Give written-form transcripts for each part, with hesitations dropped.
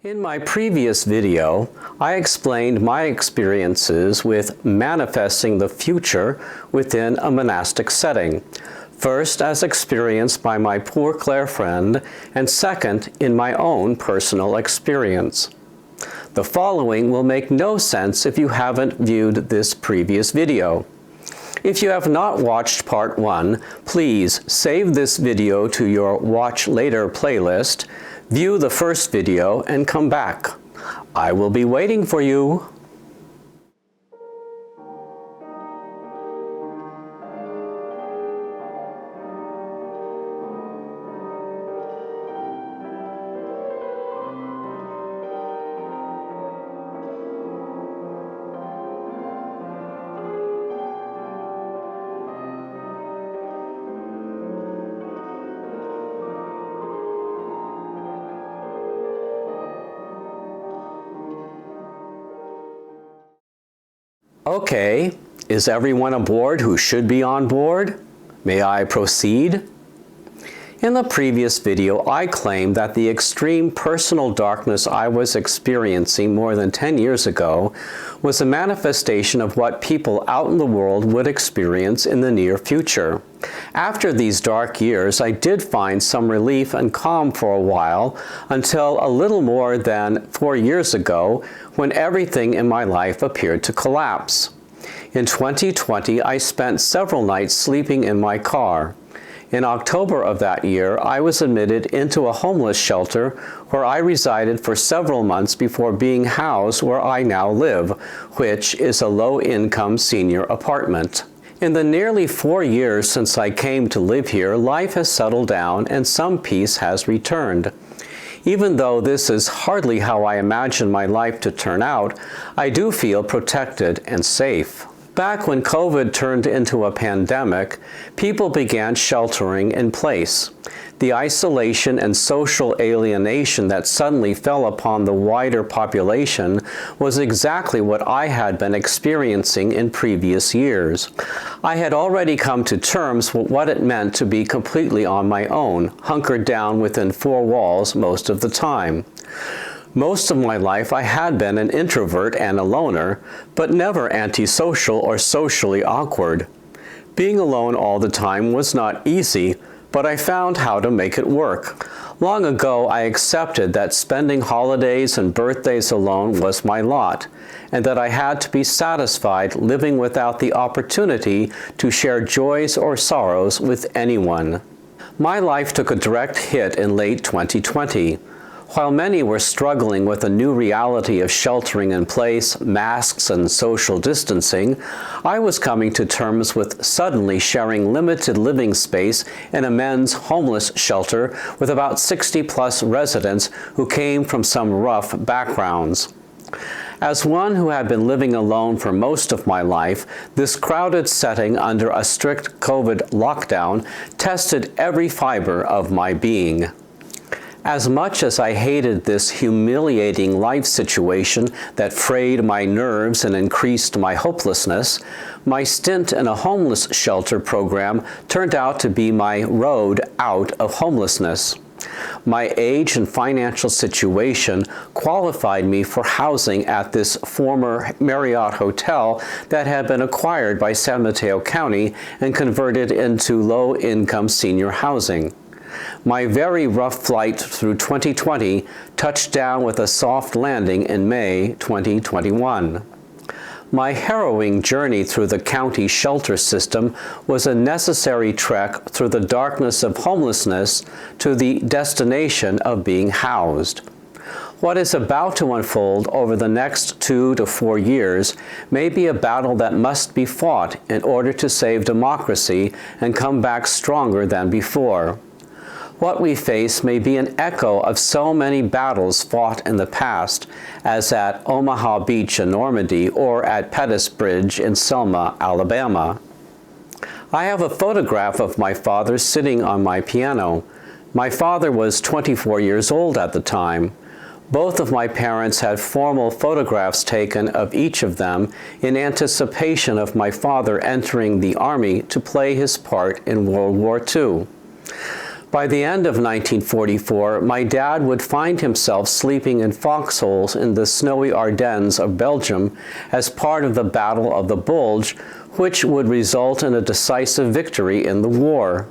In my previous video, I explained my experiences with manifesting the future within a monastic setting, first as experienced by my poor Clare friend, and second in my own personal experience. The following will make no sense if you haven't viewed this previous video. If you have not watched part 1, please save this video to your Watch Later playlist, view the first video, and come back. I will be waiting for you. Okay, is everyone aboard who should be on board? May I proceed? In the previous video, I claimed that the extreme personal darkness I was experiencing more than 10 years ago was a manifestation of what people out in the world would experience in the near future. After these dark years, I did find some relief and calm for a while until a little more than 4 years ago when everything in my life appeared to collapse. In 2020, I spent several nights sleeping in my car. In October of that year, I was admitted into a homeless shelter where I resided for several months before being housed where I now live, which is a low-income senior apartment. In the nearly 4 years since I came to live here, life has settled down and some peace has returned. Even though this is hardly how I imagined my life to turn out, I do feel protected and safe. Back when COVID turned into a pandemic, people began sheltering in place. The isolation and social alienation that suddenly fell upon the wider population was exactly what I had been experiencing in previous years. I had already come to terms with what it meant to be completely on my own, hunkered down within 4 walls most of the time. Most of my life I had been an introvert and a loner, but never antisocial or socially awkward. Being alone all the time was not easy, but I found how to make it work. Long ago, I accepted that spending holidays and birthdays alone was my lot, and that I had to be satisfied living without the opportunity to share joys or sorrows with anyone. My life took a direct hit in late 2020. While many were struggling with a new reality of sheltering in place, masks, and social distancing, I was coming to terms with suddenly sharing limited living space in a men's homeless shelter with about 60-plus residents who came from some rough backgrounds. As one who had been living alone for most of my life, this crowded setting under a strict COVID lockdown tested every fiber of my being. As much as I hated this humiliating life situation that frayed my nerves and increased my hopelessness, my stint in a homeless shelter program turned out to be my road out of homelessness. My age and financial situation qualified me for housing at this former Marriott hotel that had been acquired by San Mateo County and converted into low-income senior housing. My very rough flight through 2020 touched down with a soft landing in May 2021. My harrowing journey through the county shelter system was a necessary trek through the darkness of homelessness to the destination of being housed. What is about to unfold over the next 2 to 4 years may be a battle that must be fought in order to save democracy and come back stronger than before. What we face may be an echo of so many battles fought in the past, as at Omaha Beach in Normandy or at Pettus Bridge in Selma, Alabama. I have a photograph of my father sitting on my piano. My father was 24 years old at the time. Both of my parents had formal photographs taken of each of them in anticipation of my father entering the Army to play his part in World War II. By the end of 1944, my dad would find himself sleeping in foxholes in the snowy Ardennes of Belgium as part of the Battle of the Bulge, which would result in a decisive victory in the war.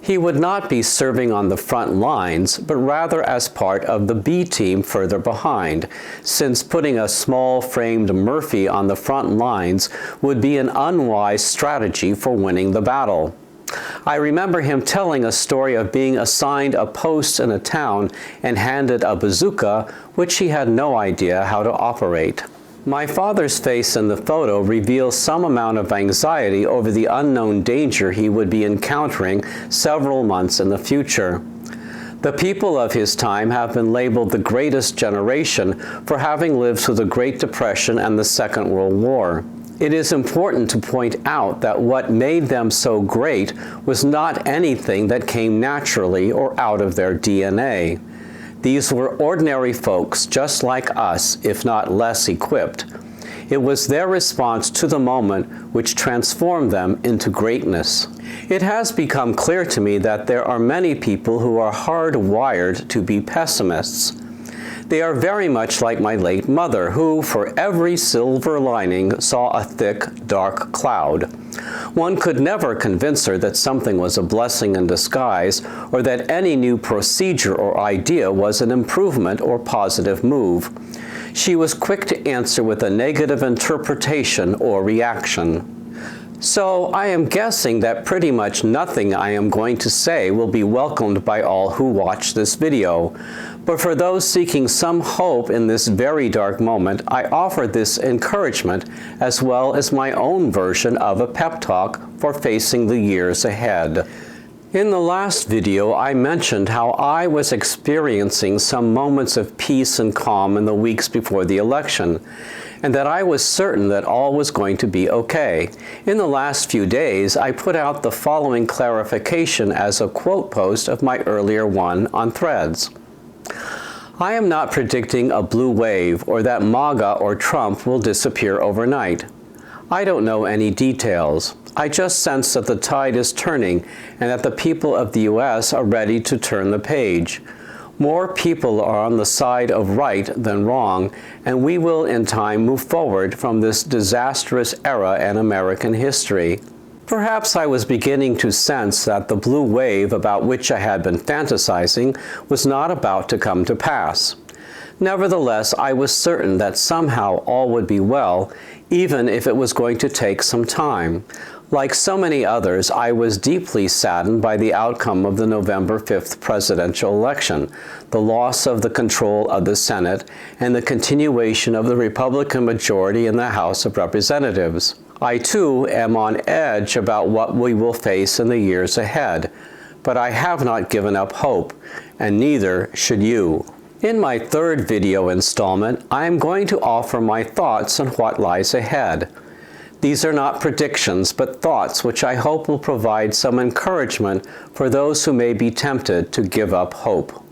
He would not be serving on the front lines, but rather as part of the B team further behind, since putting a small-framed Murphy on the front lines would be an unwise strategy for winning the battle. I remember him telling a story of being assigned a post in a town and handed a bazooka, which he had no idea how to operate. My father's face in the photo reveals some amount of anxiety over the unknown danger he would be encountering several months in the future. The people of his time have been labeled the greatest generation for having lived through the Great Depression and the Second World War. It is important to point out that what made them so great was not anything that came naturally or out of their DNA. These were ordinary folks just like us, if not less equipped. It was their response to the moment which transformed them into greatness. It has become clear to me that there are many people who are hardwired to be pessimists. They are very much like my late mother, who, for every silver lining, saw a thick, dark cloud. One could never convince her that something was a blessing in disguise, or that any new procedure or idea was an improvement or positive move. She was quick to answer with a negative interpretation or reaction. So I am guessing that pretty much nothing I am going to say will be welcomed by all who watch this video. But for those seeking some hope in this very dark moment, I offer this encouragement as well as my own version of a pep talk for facing the years ahead. In the last video, I mentioned how I was experiencing some moments of peace and calm in the weeks before the election, and that I was certain that all was going to be okay. In the last few days, I put out the following clarification as a quote post of my earlier one on Threads. I am not predicting a blue wave or that MAGA or Trump will disappear overnight. I don't know any details. I just sense that the tide is turning and that the people of the U.S. are ready to turn the page. More people are on the side of right than wrong, and we will in time move forward from this disastrous era in American history. Perhaps I was beginning to sense that the blue wave about which I had been fantasizing was not about to come to pass. Nevertheless, I was certain that somehow all would be well, even if it was going to take some time. Like so many others, I was deeply saddened by the outcome of the November 5th presidential election, the loss of the control of the Senate, and the continuation of the Republican majority in the House of Representatives. I too am on edge about what we will face in the years ahead, but I have not given up hope, and neither should you. In my third video installment, I am going to offer my thoughts on what lies ahead. These are not predictions, but thoughts which I hope will provide some encouragement for those who may be tempted to give up hope.